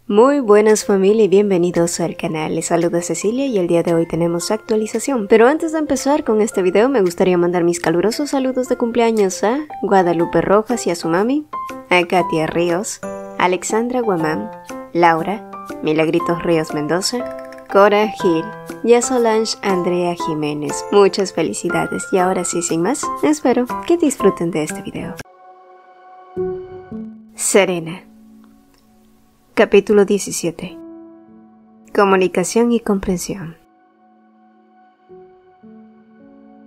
Muy buenas familia y bienvenidos al canal, les saluda Cecilia y el día de hoy tenemos actualización. Pero antes de empezar con este video me gustaría mandar mis calurosos saludos de cumpleaños a Guadalupe Rojas y a su mami, a Katia Ríos, Alexandra Guamán, Laura, Milagritos Ríos Mendoza, Cora Gil y a Solange Andrea Jiménez. Muchas felicidades y ahora sí, sin más, espero que disfruten de este video. Serena. Capítulo 17. Comunicación y comprensión.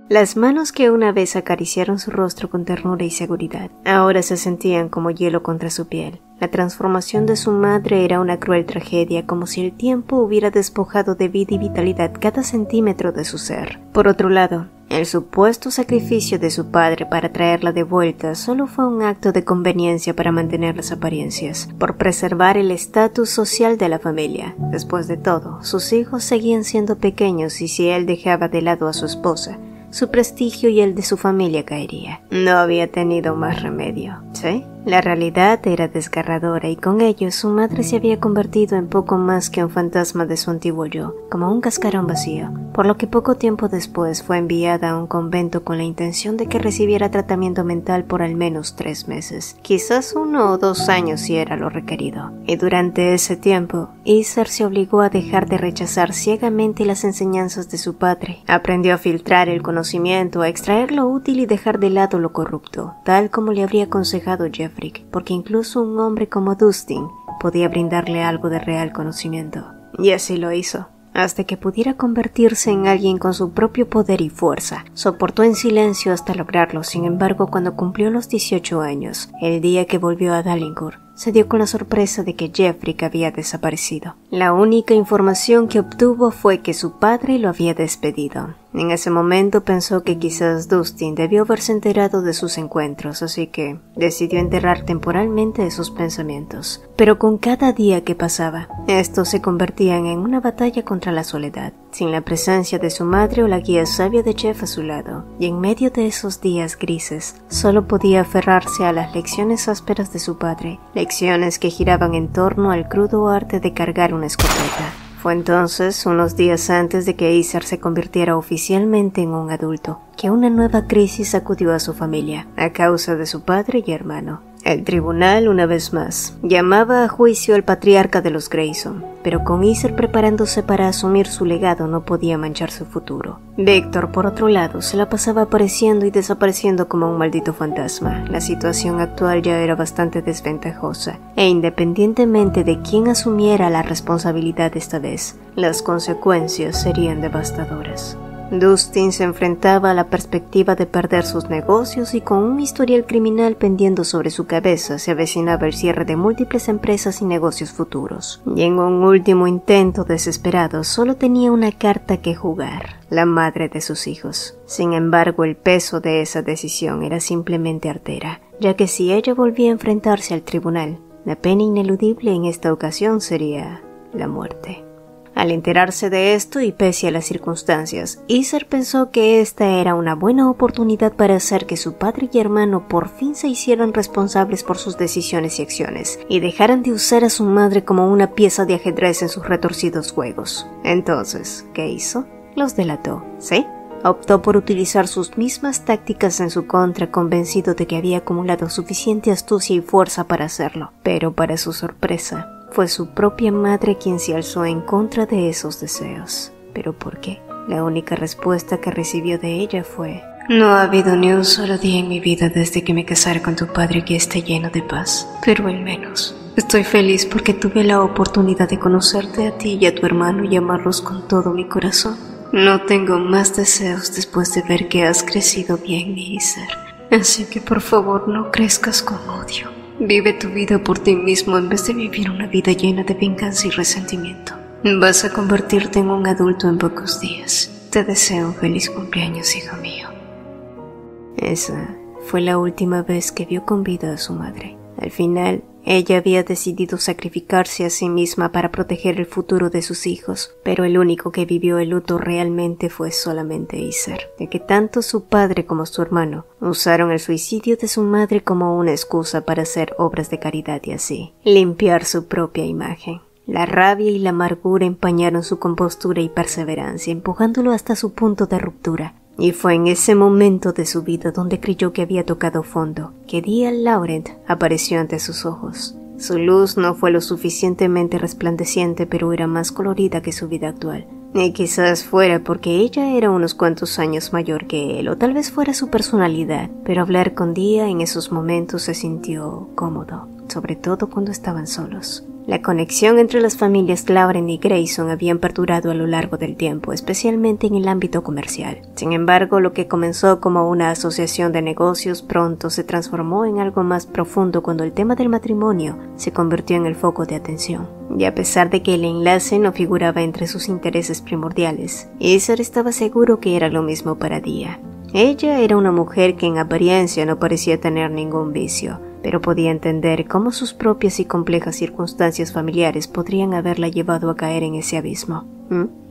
Las manos que una vez acariciaron su rostro con ternura y seguridad, ahora se sentían como hielo contra su piel. La transformación de su madre era una cruel tragedia, como si el tiempo hubiera despojado de vida y vitalidad cada centímetro de su ser. Por otro lado, el supuesto sacrificio de su padre para traerla de vuelta solo fue un acto de conveniencia para mantener las apariencias, por preservar el estatus social de la familia. Después de todo, sus hijos seguían siendo pequeños y si él dejaba de lado a su esposa, su prestigio y el de su familia caería. No había tenido más remedio, ¿sí? La realidad era desgarradora y con ello su madre se había convertido en poco más que un fantasma de su antiguo yo, como un cascarón vacío, por lo que poco tiempo después fue enviada a un convento con la intención de que recibiera tratamiento mental por al menos 3 meses, quizás 1 o 2 años si era lo requerido. Y durante ese tiempo, Isar se obligó a dejar de rechazar ciegamente las enseñanzas de su padre. Aprendió a filtrar el conocimiento, a extraer lo útil y dejar de lado lo corrupto, tal como le habría aconsejado Jeff, porque incluso un hombre como Dustin podía brindarle algo de real conocimiento. Y así lo hizo, hasta que pudiera convertirse en alguien con su propio poder y fuerza. Soportó en silencio hasta lograrlo. Sin embargo, cuando cumplió los 18 años, el día que volvió a Dallingur, se dio con la sorpresa de que Jeffrey había desaparecido. La única información que obtuvo fue que su padre lo había despedido. En ese momento pensó que quizás Dustin debió haberse enterado de sus encuentros, así que decidió enterrar temporalmente esos pensamientos. Pero con cada día que pasaba, estos se convertían en una batalla contra la soledad, sin la presencia de su madre o la guía sabia de Jeff a su lado, y en medio de esos días grises, solo podía aferrarse a las lecciones ásperas de su padre, lecciones que giraban en torno al crudo arte de cargar una escopeta. Fue entonces, unos días antes de que Isar se convirtiera oficialmente en un adulto, que una nueva crisis sacudió a su familia, a causa de su padre y hermano. El tribunal, una vez más, llamaba a juicio al patriarca de los Grayson, pero con Isar preparándose para asumir su legado no podía manchar su futuro. Víctor, por otro lado, se la pasaba apareciendo y desapareciendo como un maldito fantasma. La situación actual ya era bastante desventajosa, e independientemente de quién asumiera la responsabilidad esta vez, las consecuencias serían devastadoras. Dustin se enfrentaba a la perspectiva de perder sus negocios y con un historial criminal pendiendo sobre su cabeza se avecinaba el cierre de múltiples empresas y negocios futuros. Y en un último intento desesperado solo tenía una carta que jugar, la madre de sus hijos. Sin embargo, el peso de esa decisión era simplemente artera, ya que si ella volvía a enfrentarse al tribunal, la pena ineludible en esta ocasión sería la muerte. Al enterarse de esto y pese a las circunstancias, Isar pensó que esta era una buena oportunidad para hacer que su padre y hermano por fin se hicieran responsables por sus decisiones y acciones, y dejaran de usar a su madre como una pieza de ajedrez en sus retorcidos juegos. Entonces, ¿qué hizo? Los delató, ¿sí? Optó por utilizar sus mismas tácticas en su contra, convencido de que había acumulado suficiente astucia y fuerza para hacerlo. Pero para su sorpresa, fue su propia madre quien se alzó en contra de esos deseos. ¿Pero por qué? La única respuesta que recibió de ella fue: no ha habido ni un solo día en mi vida desde que me casara con tu padre que esté lleno de paz, pero al menos estoy feliz porque tuve la oportunidad de conocerte a ti y a tu hermano y amarlos con todo mi corazón. No tengo más deseos después de ver que has crecido bien, mi Isar, así que por favor no crezcas con odio. Vive tu vida por ti mismo en vez de vivir una vida llena de venganza y resentimiento. Vas a convertirte en un adulto en pocos días. Te deseo un feliz cumpleaños, hijo mío. Esa fue la última vez que vio con vida a su madre. Al final, ella había decidido sacrificarse a sí misma para proteger el futuro de sus hijos, pero el único que vivió el luto realmente fue solamente Isar, ya que tanto su padre como su hermano usaron el suicidio de su madre como una excusa para hacer obras de caridad y así limpiar su propia imagen. La rabia y la amargura empañaron su compostura y perseverancia, empujándolo hasta su punto de ruptura. Y fue en ese momento de su vida donde creyó que había tocado fondo, que Dia Laurent apareció ante sus ojos. Su luz no fue lo suficientemente resplandeciente, pero era más colorida que su vida actual. Y quizás fuera porque ella era unos cuantos años mayor que él, o tal vez fuera su personalidad, pero hablar con Dia en esos momentos se sintió cómodo, sobre todo cuando estaban solos. La conexión entre las familias Laurent y Grayson habían perdurado a lo largo del tiempo, especialmente en el ámbito comercial. Sin embargo, lo que comenzó como una asociación de negocios pronto se transformó en algo más profundo cuando el tema del matrimonio se convirtió en el foco de atención. Y a pesar de que el enlace no figuraba entre sus intereses primordiales, Isar estaba seguro que era lo mismo para Dia. Ella era una mujer que en apariencia no parecía tener ningún vicio, pero podía entender cómo sus propias y complejas circunstancias familiares podrían haberla llevado a caer en ese abismo.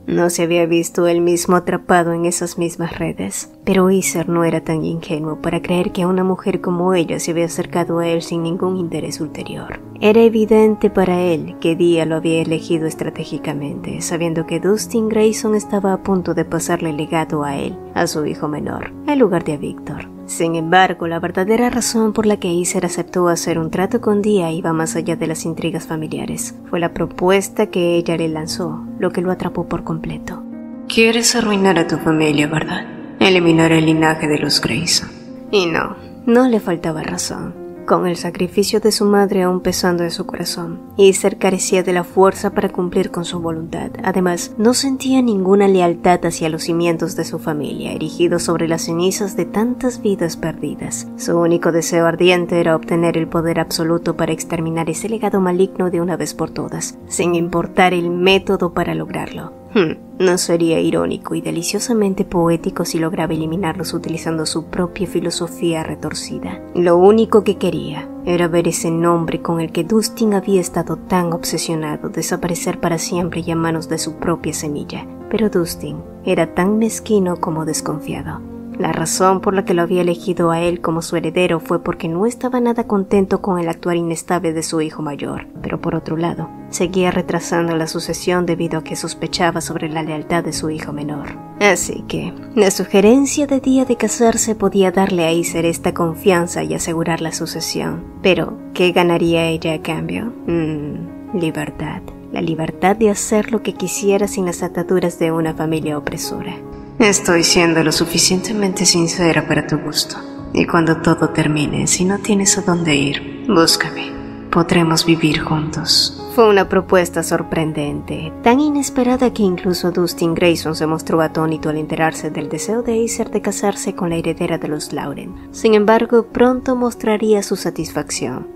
No se había visto él mismo atrapado en esas mismas redes, pero Isar no era tan ingenuo para creer que una mujer como ella se había acercado a él sin ningún interés ulterior. Era evidente para él que Dia lo había elegido estratégicamente, sabiendo que Dustin Grayson estaba a punto de pasarle el legado a él, a su hijo menor, en lugar de a Victor. Sin embargo, la verdadera razón por la que Isar aceptó hacer un trato con Dia iba más allá de las intrigas familiares. Fue la propuesta que ella le lanzó, lo que lo atrapó por completo. Quieres arruinar a tu familia, ¿verdad? Eliminar el linaje de los Grayson. Y no le faltaba razón. Con el sacrificio de su madre aún pesando en su corazón, Isar carecía de la fuerza para cumplir con su voluntad. Además, no sentía ninguna lealtad hacia los cimientos de su familia, erigidos sobre las cenizas de tantas vidas perdidas. Su único deseo ardiente era obtener el poder absoluto para exterminar ese legado maligno de una vez por todas, sin importar el método para lograrlo. ¿No sería irónico y deliciosamente poético si lograba eliminarlos utilizando su propia filosofía retorcida? Lo único que quería era ver ese nombre con el que Dustin había estado tan obsesionado desaparecer para siempre y a manos de su propia semilla. Pero Dustin era tan mezquino como desconfiado. La razón por la que lo había elegido a él como su heredero fue porque no estaba nada contento con el actuar inestable de su hijo mayor, pero por otro lado, seguía retrasando la sucesión debido a que sospechaba sobre la lealtad de su hijo menor. Así que, la sugerencia de Dia de casarse podía darle a Isar esta confianza y asegurar la sucesión. Pero, ¿qué ganaría ella a cambio? Libertad. La libertad de hacer lo que quisiera sin las ataduras de una familia opresora. Estoy siendo lo suficientemente sincera para tu gusto. Y cuando todo termine, si no tienes a dónde ir, búscame. Podremos vivir juntos. Fue una propuesta sorprendente, tan inesperada que incluso Dustin Grayson se mostró atónito al enterarse del deseo de Isar de casarse con la heredera de los Laurent. Sin embargo, pronto mostraría su satisfacción.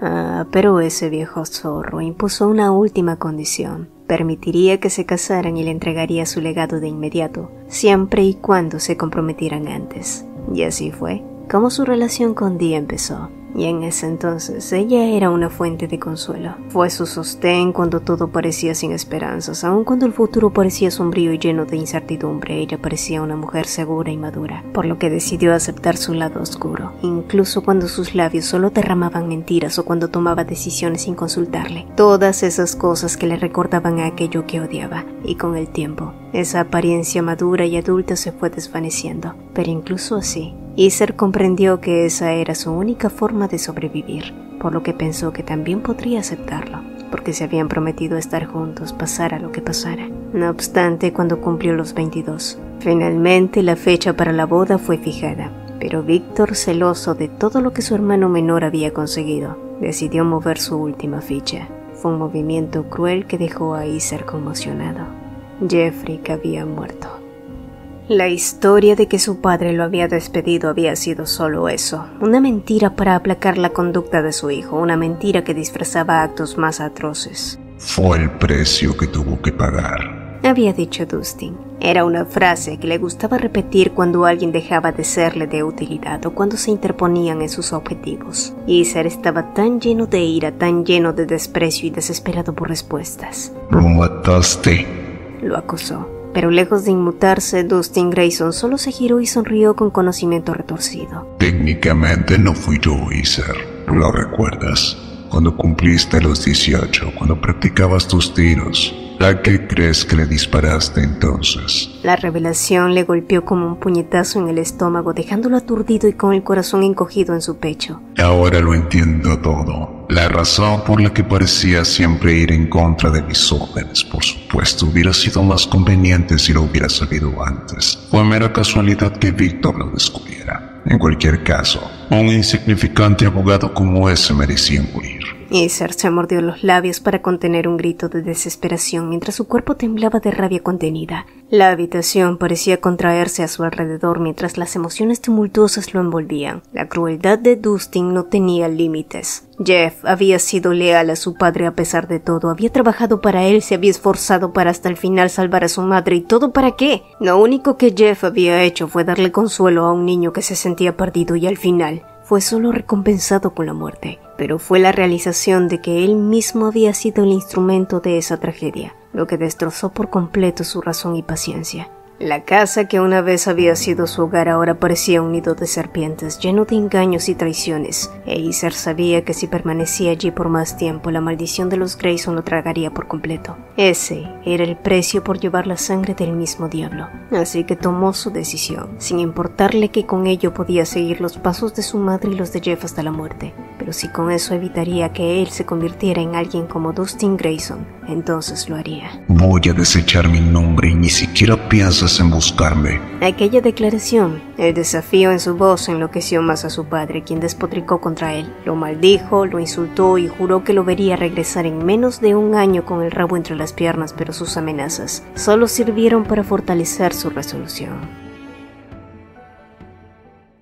Pero ese viejo zorro impuso una última condición. Permitiría que se casaran y le entregaría su legado de inmediato, siempre y cuando se comprometieran antes. Y así fue como su relación con Dia empezó. Y en ese entonces ella era una fuente de consuelo. Fue su sostén cuando todo parecía sin esperanzas, aun cuando el futuro parecía sombrío y lleno de incertidumbre. Ella parecía una mujer segura y madura, por lo que decidió aceptar su lado oscuro, incluso cuando sus labios solo derramaban mentiras o cuando tomaba decisiones sin consultarle. Todas esas cosas que le recordaban a aquello que odiaba, y con el tiempo, esa apariencia madura y adulta se fue desvaneciendo. Pero incluso así, Isar comprendió que esa era su única forma de sobrevivir, por lo que pensó que también podría aceptarlo, porque se habían prometido estar juntos pasara lo que pasara. No obstante, cuando cumplió los 22, finalmente la fecha para la boda fue fijada, pero Victor, celoso de todo lo que su hermano menor había conseguido, decidió mover su última ficha. Fue un movimiento cruel que dejó a Isar conmocionado. Jeffrey había muerto. La historia de que su padre lo había despedido había sido solo eso, una mentira para aplacar la conducta de su hijo, una mentira que disfrazaba actos más atroces. Fue el precio que tuvo que pagar, había dicho Dustin. Era una frase que le gustaba repetir cuando alguien dejaba de serle de utilidad o cuando se interponían en sus objetivos. Isar estaba tan lleno de ira, tan lleno de desprecio y desesperado por respuestas. «Lo mataste», lo acusó. Pero lejos de inmutarse, Dustin Grayson solo se giró y sonrió con conocimiento retorcido. «Técnicamente no fui yo, Isar. ¿Lo recuerdas? cuando cumpliste los 18, cuando practicabas tus tiros. ¿A qué crees que le disparaste entonces? La revelación le golpeó como un puñetazo en el estómago, dejándolo aturdido y con el corazón encogido en su pecho. Ahora lo entiendo todo. La razón por la que parecía siempre ir en contra de mis órdenes, por supuesto, hubiera sido más conveniente si lo hubiera sabido antes. Fue mera casualidad que Víctor lo descubriera. En cualquier caso, un insignificante abogado como ese merecía morir. Isar se mordió los labios para contener un grito de desesperación mientras su cuerpo temblaba de rabia contenida. La habitación parecía contraerse a su alrededor mientras las emociones tumultuosas lo envolvían. La crueldad de Dustin no tenía límites. Jeff había sido leal a su padre a pesar de todo, había trabajado para él, se había esforzado para hasta el final salvar a su madre, ¿y todo para qué? Lo único que Jeff había hecho fue darle consuelo a un niño que se sentía perdido y al final fue solo recompensado con la muerte. Pero fue la realización de que él mismo había sido el instrumento de esa tragedia, lo que destrozó por completo su razón y paciencia. La casa que una vez había sido su hogar ahora parecía un nido de serpientes, lleno de engaños y traiciones, e Isar sabía que si permanecía allí por más tiempo, la maldición de los Grayson lo tragaría por completo. Ese era el precio por llevar la sangre del mismo diablo. Así que tomó su decisión, sin importarle que con ello podía seguir los pasos de su madre y los de Jeff hasta la muerte. Pero si con eso evitaría que él se convirtiera en alguien como Dustin Grayson, entonces lo haría. Voy a desechar mi nombre y ni siquiera piensas en buscarme. Aquella declaración, el desafío en su voz, enloqueció más a su padre, quien despotricó contra él. Lo maldijo, lo insultó y juró que lo vería regresar en menos de un año con el rabo entre las piernas, pero sus amenazas solo sirvieron para fortalecer su resolución.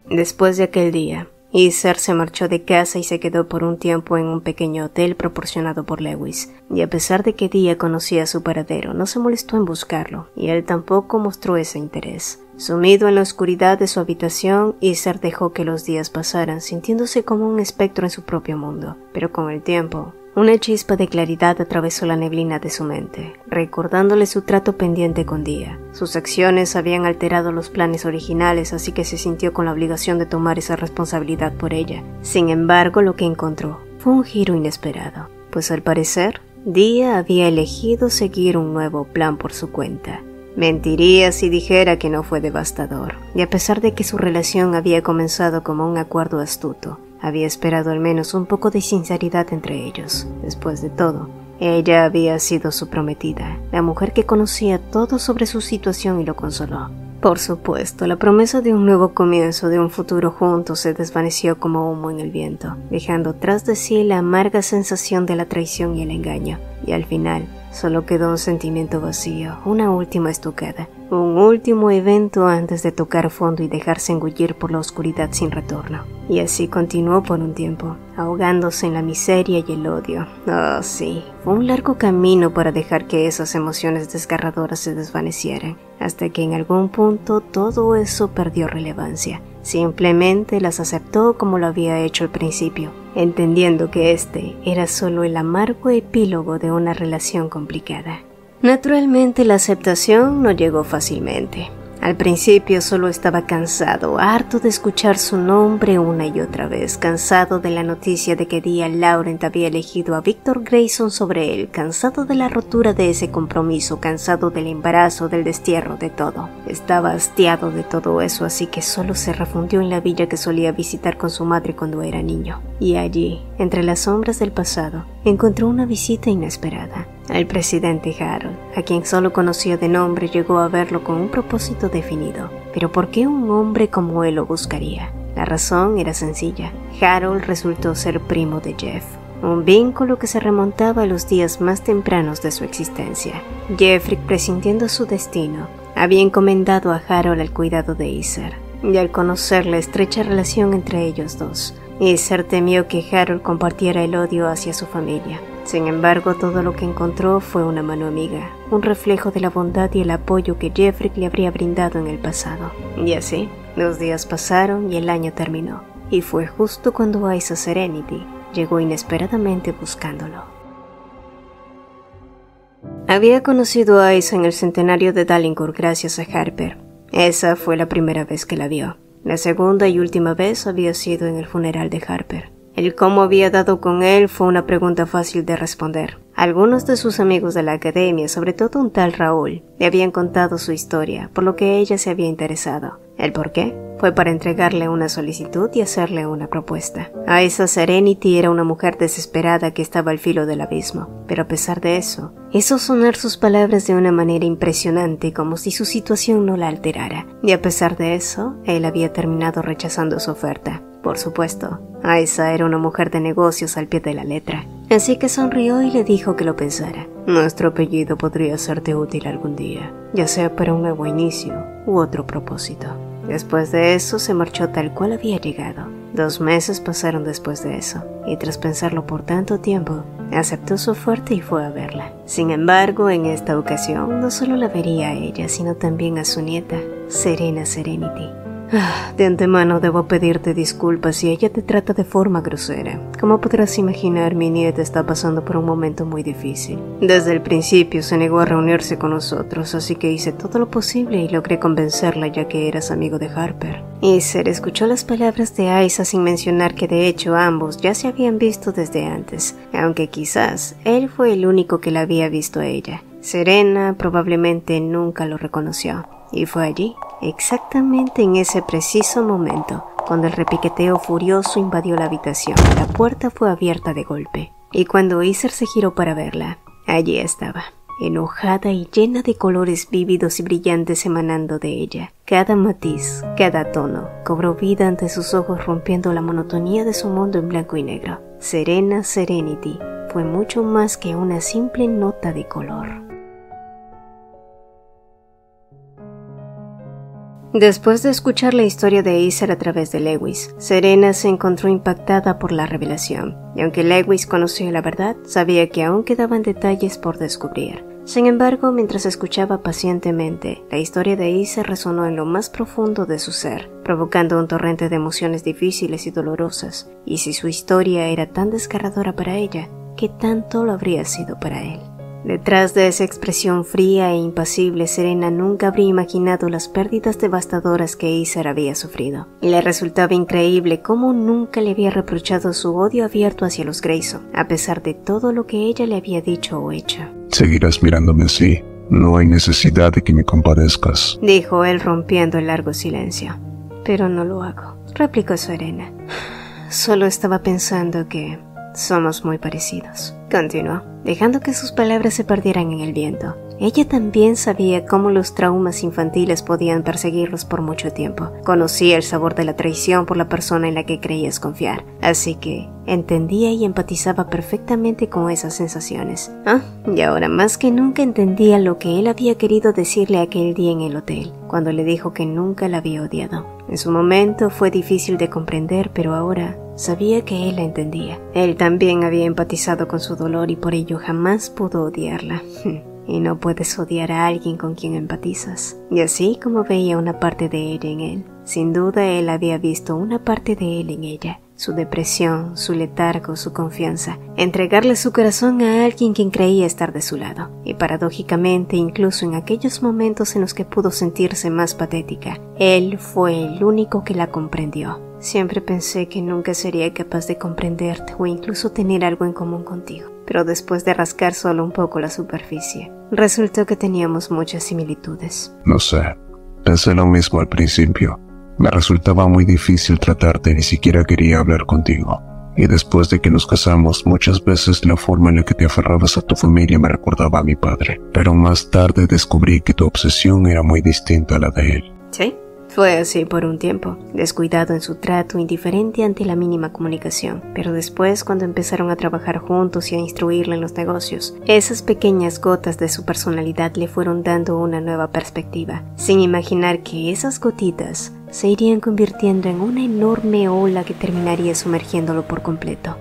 Después de aquel día, Isar se marchó de casa y se quedó por un tiempo en un pequeño hotel proporcionado por Lewis, y a pesar de que Dia conocía su paradero, no se molestó en buscarlo, y él tampoco mostró ese interés. Sumido en la oscuridad de su habitación, Isar dejó que los días pasaran, sintiéndose como un espectro en su propio mundo, pero con el tiempo, una chispa de claridad atravesó la neblina de su mente, recordándole su trato pendiente con Dia. Sus acciones habían alterado los planes originales, así que se sintió con la obligación de tomar esa responsabilidad por ella. Sin embargo, lo que encontró fue un giro inesperado, pues al parecer, Dia había elegido seguir un nuevo plan por su cuenta. Mentiría si dijera que no fue devastador, y a pesar de que su relación había comenzado como un acuerdo astuto, había esperado al menos un poco de sinceridad entre ellos. Después de todo, ella había sido su prometida, la mujer que conocía todo sobre su situación y lo consoló. Por supuesto, la promesa de un nuevo comienzo, de un futuro juntos, se desvaneció como humo en el viento, dejando tras de sí la amarga sensación de la traición y el engaño, y al final solo quedó un sentimiento vacío, una última estocada, un último evento antes de tocar fondo y dejarse engullir por la oscuridad sin retorno. Y así continuó por un tiempo, ahogándose en la miseria y el odio. Oh, sí, fue un largo camino para dejar que esas emociones desgarradoras se desvanecieran, hasta que en algún punto todo eso perdió relevancia. Simplemente las aceptó como lo había hecho al principio, entendiendo que este era solo el amargo epílogo de una relación complicada. Naturalmente, la aceptación no llegó fácilmente. Al principio solo estaba cansado, harto de escuchar su nombre una y otra vez, cansado de la noticia de que Dia Laurent había elegido a Victor Grayson sobre él, cansado de la rotura de ese compromiso, cansado del embarazo, del destierro, de todo. Estaba hastiado de todo eso, así que solo se refundió en la villa que solía visitar con su madre cuando era niño. Y allí, entre las sombras del pasado, encontró una visita inesperada. El presidente Harold, a quien solo conocía de nombre, llegó a verlo con un propósito definido. Pero ¿por qué un hombre como él lo buscaría? La razón era sencilla. Harold resultó ser primo de Jeff, un vínculo que se remontaba a los días más tempranos de su existencia. Jeffrey, presintiendo su destino, había encomendado a Harold al cuidado de Isar, y al conocer la estrecha relación entre ellos dos, Isar temió que Harold compartiera el odio hacia su familia. Sin embargo, todo lo que encontró fue una mano amiga, un reflejo de la bondad y el apoyo que Jeffrey le habría brindado en el pasado. Y así, los días pasaron y el año terminó, y fue justo cuando Isa Serenity llegó inesperadamente buscándolo. Había conocido a Isa en el centenario de Dallinghurst gracias a Harper. Esa fue la primera vez que la vio. La segunda y última vez había sido en el funeral de Harper. El cómo había dado con él fue una pregunta fácil de responder. Algunos de sus amigos de la academia, sobre todo un tal Raúl, le habían contado su historia, por lo que ella se había interesado. ¿El por qué? Fue para entregarle una solicitud y hacerle una propuesta. Aisa Serenity era una mujer desesperada que estaba al filo del abismo, pero a pesar de eso, hizo sonar sus palabras de una manera impresionante, como si su situación no la alterara. Y a pesar de eso, él había terminado rechazando su oferta. Por supuesto, Aisa era una mujer de negocios al pie de la letra, así que sonrió y le dijo que lo pensara. Nuestro apellido podría serte útil algún día, ya sea para un nuevo inicio u otro propósito. Después de eso se marchó tal cual había llegado. 2 meses pasaron después de eso, y tras pensarlo por tanto tiempo, aceptó su oferta y fue a verla. Sin embargo, en esta ocasión no solo la vería a ella, sino también a su nieta, Serena Serenity. De antemano debo pedirte disculpas si ella te trata de forma grosera. Como podrás imaginar, mi nieta está pasando por un momento muy difícil. Desde el principio se negó a reunirse con nosotros, así que hice todo lo posible y logré convencerla ya que eras amigo de Harper. Iser escuchó las palabras de Aisa sin mencionar que de hecho ambos ya se habían visto desde antes, aunque quizás él fue el único que la había visto a ella. Serena probablemente nunca lo reconoció. Y fue allí, exactamente en ese preciso momento, cuando el repiqueteo furioso invadió la habitación. La puerta fue abierta de golpe, y cuando Iser se giró para verla, allí estaba, enojada y llena de colores vívidos y brillantes emanando de ella. Cada matiz, cada tono, cobró vida ante sus ojos, rompiendo la monotonía de su mundo en blanco y negro. Serena Serenity fue mucho más que una simple nota de color. Después de escuchar la historia de Iser a través de Lewis, Serena se encontró impactada por la revelación, y aunque Lewis conocía la verdad, sabía que aún quedaban detalles por descubrir. Sin embargo, mientras escuchaba pacientemente, la historia de Iser resonó en lo más profundo de su ser, provocando un torrente de emociones difíciles y dolorosas, y si su historia era tan desgarradora para ella, ¿qué tanto lo habría sido para él? Detrás de esa expresión fría e impasible, Serena nunca habría imaginado las pérdidas devastadoras que Iser había sufrido. Y le resultaba increíble cómo nunca le había reprochado su odio abierto hacia los Grayson, a pesar de todo lo que ella le había dicho o hecho. Seguirás mirándome así. No hay necesidad de que me compadezcas, dijo él rompiendo el largo silencio. Pero no lo hago, replicó Serena. Solo estaba pensando que somos muy parecidos. Continuó, dejando que sus palabras se perdieran en el viento. Ella también sabía cómo los traumas infantiles podían perseguirlos por mucho tiempo. Conocía el sabor de la traición por la persona en la que creías confiar, así que entendía y empatizaba perfectamente con esas sensaciones. Y ahora más que nunca entendía lo que él había querido decirle aquel día en el hotel, cuando le dijo que nunca la había odiado. En su momento fue difícil de comprender, pero ahora sabía que él la entendía. Él también había empatizado con su dolor y por ello jamás pudo odiarla. Y no puedes odiar a alguien con quien empatizas. Y así como veía una parte de ella en él, sin duda él había visto una parte de él en ella. Su depresión, su letargo, su confianza. Entregarle su corazón a alguien quien creía estar de su lado. Y paradójicamente, incluso en aquellos momentos en los que pudo sentirse más patética, él fue el único que la comprendió. Siempre pensé que nunca sería capaz de comprenderte o incluso tener algo en común contigo. Pero después de rascar solo un poco la superficie, resultó que teníamos muchas similitudes. No sé, pensé lo mismo al principio. Me resultaba muy difícil tratarte, ni siquiera quería hablar contigo. Y después de que nos casamos, muchas veces la forma en la que te aferrabas a tu familia me recordaba a mi padre. Pero más tarde descubrí que tu obsesión era muy distinta a la de él. ¿Sí? Fue así por un tiempo, descuidado en su trato, indiferente ante la mínima comunicación. Pero después, cuando empezaron a trabajar juntos y a instruirle en los negocios, esas pequeñas gotas de su personalidad le fueron dando una nueva perspectiva, sin imaginar que esas gotitas se irían convirtiendo en una enorme ola que terminaría sumergiéndolo por completo.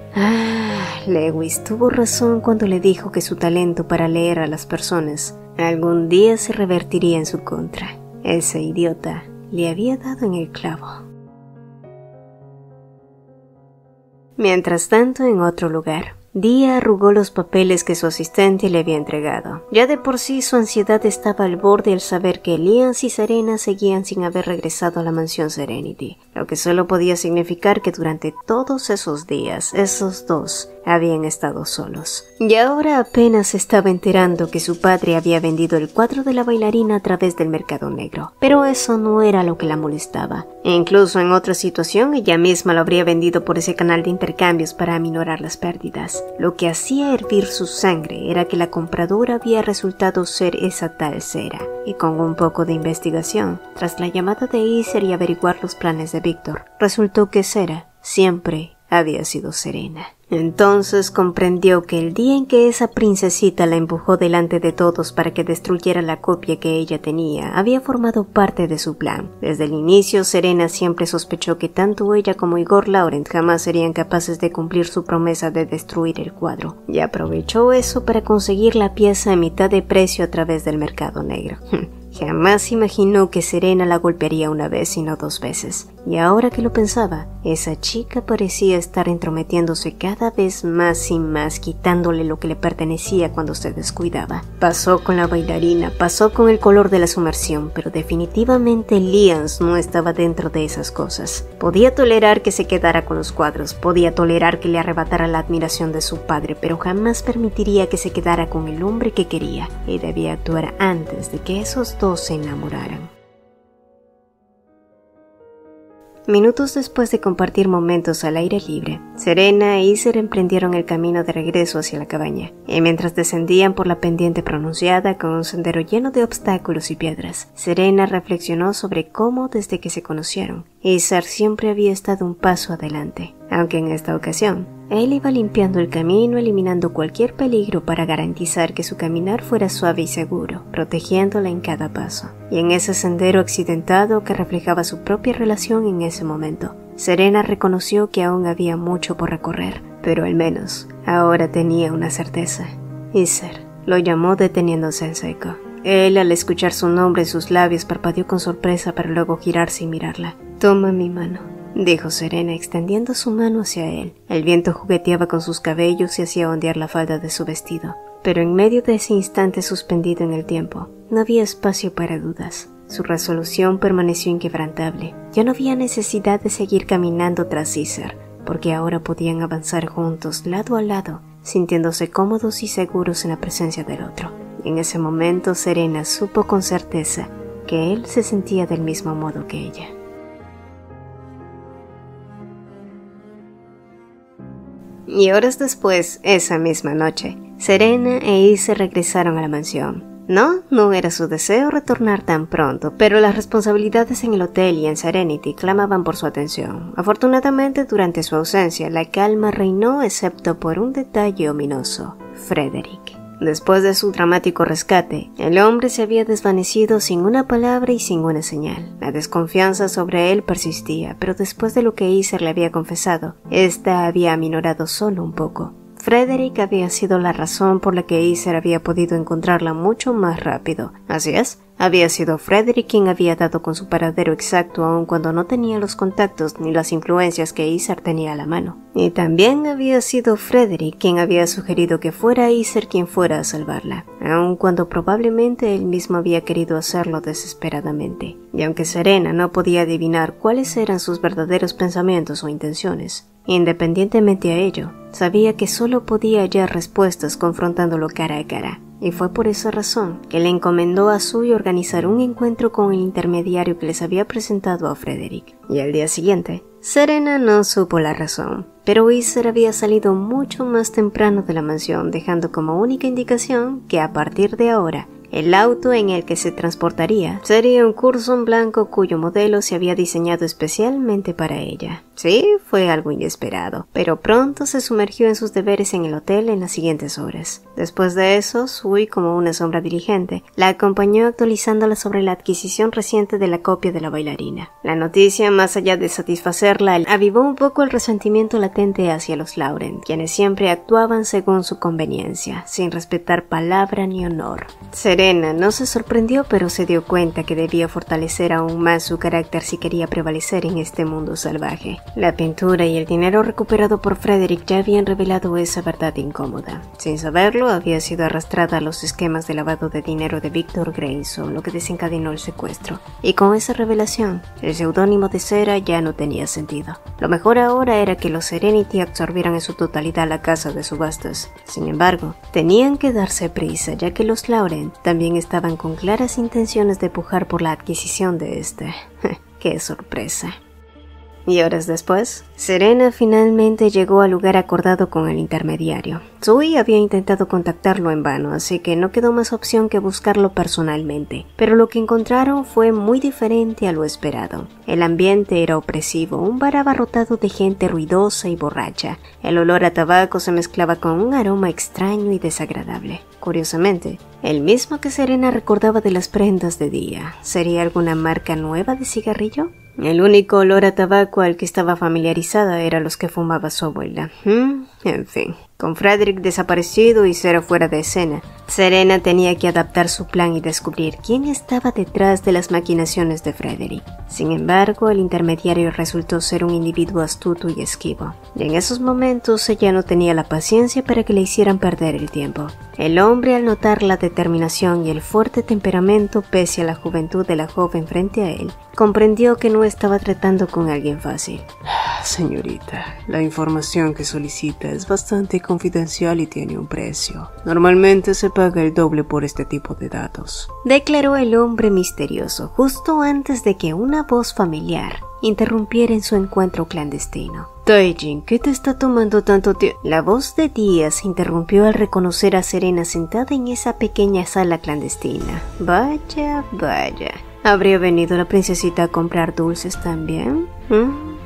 Lewis tuvo razón cuando le dijo que su talento para leer a las personas algún día se revertiría en su contra. Ese idiota le había dado en el clavo. Mientras tanto, en otro lugar, Dee arrugó los papeles que su asistente le había entregado. Ya de por sí su ansiedad estaba al borde al saber que Liam y Serena seguían sin haber regresado a la mansión Serenity, lo que solo podía significar que durante todos esos días, esos dos habían estado solos. Y ahora apenas se estaba enterando que su padre había vendido el cuadro de la bailarina a través del mercado negro. Pero eso no era lo que la molestaba. E incluso en otra situación ella misma lo habría vendido por ese canal de intercambios para aminorar las pérdidas. Lo que hacía hervir su sangre era que la compradora había resultado ser esa tal Cera. Y con un poco de investigación, tras la llamada de Iser y averiguar los planes de Víctor, resultó que Cera siempre había sido Serena. Entonces comprendió que el día en que esa princesita la empujó delante de todos para que destruyera la copia que ella tenía, había formado parte de su plan. Desde el inicio, Serena siempre sospechó que tanto ella como Igor Laurent jamás serían capaces de cumplir su promesa de destruir el cuadro, y aprovechó eso para conseguir la pieza a mitad de precio a través del mercado negro. Jamás imaginó que Serena la golpearía una vez, sino dos veces. Y ahora que lo pensaba, esa chica parecía estar entrometiéndose cada vez más y más, quitándole lo que le pertenecía cuando se descuidaba. Pasó con la bailarina, pasó con el color de la sumersión, pero definitivamente Liam no estaba dentro de esas cosas. Podía tolerar que se quedara con los cuadros, podía tolerar que le arrebatara la admiración de su padre, pero jamás permitiría que se quedara con el hombre que quería, y debía actuar antes de que esos dos se enamoraran. Minutos después de compartir momentos al aire libre, Serena e Iser emprendieron el camino de regreso hacia la cabaña, y mientras descendían por la pendiente pronunciada con un sendero lleno de obstáculos y piedras, Serena reflexionó sobre cómo desde que se conocieron, Iser siempre había estado un paso adelante, aunque en esta ocasión, él iba limpiando el camino, eliminando cualquier peligro para garantizar que su caminar fuera suave y seguro, protegiéndola en cada paso. Y en ese sendero accidentado que reflejaba su propia relación en ese momento, Serena reconoció que aún había mucho por recorrer, pero al menos ahora tenía una certeza. Iser lo llamó deteniéndose en seco. Él, al escuchar su nombre en sus labios, parpadeó con sorpresa para luego girarse y mirarla. «Toma mi mano», dijo Serena extendiendo su mano hacia él. El viento jugueteaba con sus cabellos y hacía ondear la falda de su vestido. Pero en medio de ese instante suspendido en el tiempo, no había espacio para dudas. Su resolución permaneció inquebrantable. Ya no había necesidad de seguir caminando tras Iser, porque ahora podían avanzar juntos, lado a lado, sintiéndose cómodos y seguros en la presencia del otro. Y en ese momento Serena supo con certeza que él se sentía del mismo modo que ella. Y horas después, esa misma noche, Serena e Iser regresaron a la mansión. No era su deseo retornar tan pronto, pero las responsabilidades en el hotel y en Serenity clamaban por su atención. Afortunadamente, durante su ausencia, la calma reinó excepto por un detalle ominoso: Frederick. Después de su dramático rescate, el hombre se había desvanecido sin una palabra y sin una señal. La desconfianza sobre él persistía, pero después de lo que Iser le había confesado, ésta había aminorado solo un poco. Frederick había sido la razón por la que Iser había podido encontrarla mucho más rápido. Así es, había sido Frederick quien había dado con su paradero exacto aun cuando no tenía los contactos ni las influencias que Iser tenía a la mano. Y también había sido Frederick quien había sugerido que fuera Iser quien fuera a salvarla, aun cuando probablemente él mismo había querido hacerlo desesperadamente. Y aunque Serena no podía adivinar cuáles eran sus verdaderos pensamientos o intenciones, independientemente a ello, sabía que solo podía hallar respuestas confrontándolo cara a cara, y fue por esa razón que le encomendó a Sui organizar un encuentro con el intermediario que les había presentado a Frederick. Y al día siguiente, Serena no supo la razón, pero Iser había salido mucho más temprano de la mansión, dejando como única indicación que a partir de ahora el auto en el que se transportaría sería un Curzon blanco cuyo modelo se había diseñado especialmente para ella. Sí, fue algo inesperado, pero pronto se sumergió en sus deberes en el hotel en las siguientes horas. Después de eso, Sui, como una sombra diligente, la acompañó actualizándola sobre la adquisición reciente de la copia de la bailarina. La noticia, más allá de satisfacerla, avivó un poco el resentimiento latente hacia los Laurent, quienes siempre actuaban según su conveniencia, sin respetar palabra ni honor. Serena no se sorprendió, pero se dio cuenta que debía fortalecer aún más su carácter si quería prevalecer en este mundo salvaje. La pintura y el dinero recuperado por Frederick ya habían revelado esa verdad incómoda. Sin saberlo, había sido arrastrada a los esquemas de lavado de dinero de Victor Grayson, lo que desencadenó el secuestro. Y con esa revelación, el seudónimo de Cera ya no tenía sentido. Lo mejor ahora era que los Serenity absorbieran en su totalidad la casa de subastas. Sin embargo, tenían que darse prisa, ya que los Lauren también estaban con claras intenciones de pujar por la adquisición de este. ¡Qué sorpresa! Y horas después, Serena finalmente llegó al lugar acordado con el intermediario. Zoe había intentado contactarlo en vano, así que no quedó más opción que buscarlo personalmente. Pero lo que encontraron fue muy diferente a lo esperado. El ambiente era opresivo, un bar abarrotado de gente ruidosa y borracha. El olor a tabaco se mezclaba con un aroma extraño y desagradable. Curiosamente, el mismo que Serena recordaba de las prendas de día. ¿Sería alguna marca nueva de cigarrillo? El único olor a tabaco al que estaba familiarizada era los que fumaba su abuela. En fin, con Frederick desaparecido y Cera fuera de escena, Serena tenía que adaptar su plan y descubrir quién estaba detrás de las maquinaciones de Frederick. Sin embargo, el intermediario resultó ser un individuo astuto y esquivo, y en esos momentos ella no tenía la paciencia para que le hicieran perder el tiempo. El hombre, al notar la determinación y el fuerte temperamento pese a la juventud de la joven frente a él, comprendió que no estaba tratando con alguien fácil. Señorita, la información que solicita es bastante confidencial y tiene un precio. Normalmente se paga el doble por este tipo de datos, declaró el hombre misterioso justo antes de que una voz familiar interrumpiera en su encuentro clandestino. Tae-jin, ¿qué te está tomando tanto tiempo? La voz de Díaz interrumpió al reconocer a Serena sentada en esa pequeña sala clandestina. Vaya, vaya. ¿Habría venido la princesita a comprar dulces también?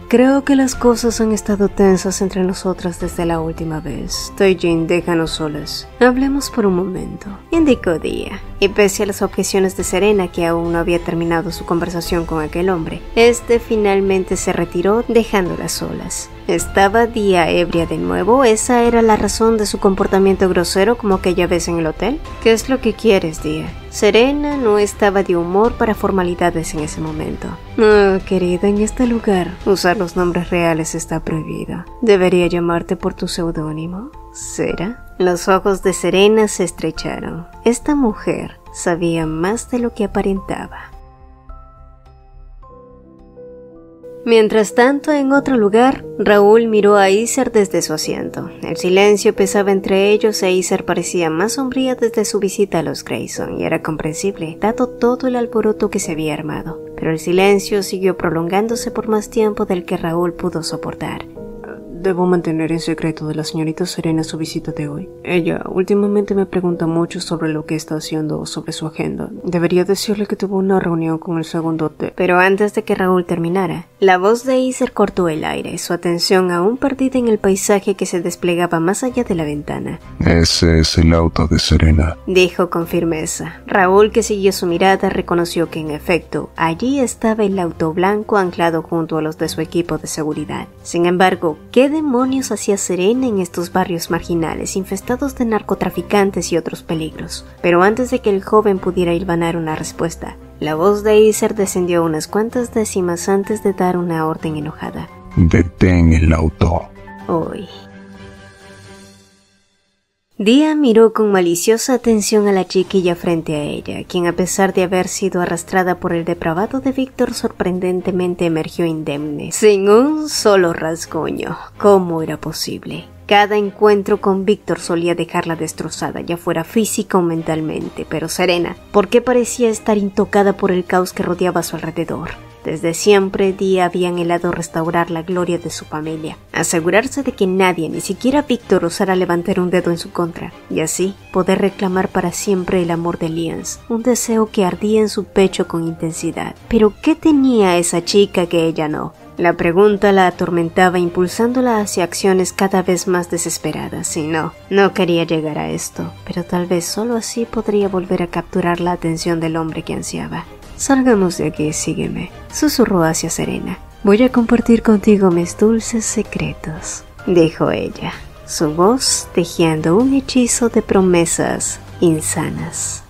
Creo que las cosas han estado tensas entre nosotras desde la última vez. Tae-jin, déjanos solas. Hablemos por un momento, indicó Dia. Y pese a las objeciones de Serena, que aún no había terminado su conversación con aquel hombre, este finalmente se retiró dejándolas solas. ¿Estaba Dia ebria de nuevo? ¿Esa era la razón de su comportamiento grosero como aquella vez en el hotel? ¿Qué es lo que quieres, Dia? Serena no estaba de humor para formalidades en ese momento. Oh, querida, en este lugar usar los nombres reales está prohibido. ¿Debería llamarte por tu seudónimo? ¿Cera? Los ojos de Serena se estrecharon. Esta mujer sabía más de lo que aparentaba. Mientras tanto, en otro lugar, Raúl miró a Iser desde su asiento. El silencio pesaba entre ellos e Iser parecía más sombría desde su visita a los Grayson, y era comprensible, dado todo el alboroto que se había armado. Pero el silencio siguió prolongándose por más tiempo del que Raúl pudo soportar. Debo mantener en secreto de la señorita Serena su visita de hoy. Ella últimamente me pregunta mucho sobre lo que está haciendo o sobre su agenda. Debería decirle que tuvo una reunión con el segundo té. Pero antes de que Raúl terminara, la voz de Iser cortó el aire, su atención aún perdida en el paisaje que se desplegaba más allá de la ventana. Ese es el auto de Serena, dijo con firmeza. Raúl, que siguió su mirada, reconoció que en efecto, allí estaba el auto blanco anclado junto a los de su equipo de seguridad. Sin embargo, ¿qué demonios hacía Serena en estos barrios marginales infestados de narcotraficantes y otros peligros? Pero antes de que el joven pudiera hilvanar una respuesta, la voz de Iser descendió unas cuantas décimas antes de dar una orden enojada. Detén el auto. Hoy. Dia miró con maliciosa atención a la chiquilla frente a ella, quien a pesar de haber sido arrastrada por el depravado de Víctor sorprendentemente emergió indemne, sin un solo rasguño. ¿Cómo era posible? Cada encuentro con Víctor solía dejarla destrozada, ya fuera física o mentalmente, pero Serena, ¿por qué parecía estar intocada por el caos que rodeaba a su alrededor? Desde siempre, Dia había anhelado restaurar la gloria de su familia, asegurarse de que nadie, ni siquiera Víctor, osara levantar un dedo en su contra, y así poder reclamar para siempre el amor de Lians, un deseo que ardía en su pecho con intensidad. ¿Pero qué tenía esa chica que ella no? La pregunta la atormentaba, impulsándola hacia acciones cada vez más desesperadas, y no quería llegar a esto, pero tal vez solo así podría volver a capturar la atención del hombre que ansiaba. Salgamos de aquí, sígueme, susurró hacia Serena. Voy a compartir contigo mis dulces secretos, dijo ella, su voz tejiendo un hechizo de promesas insanas.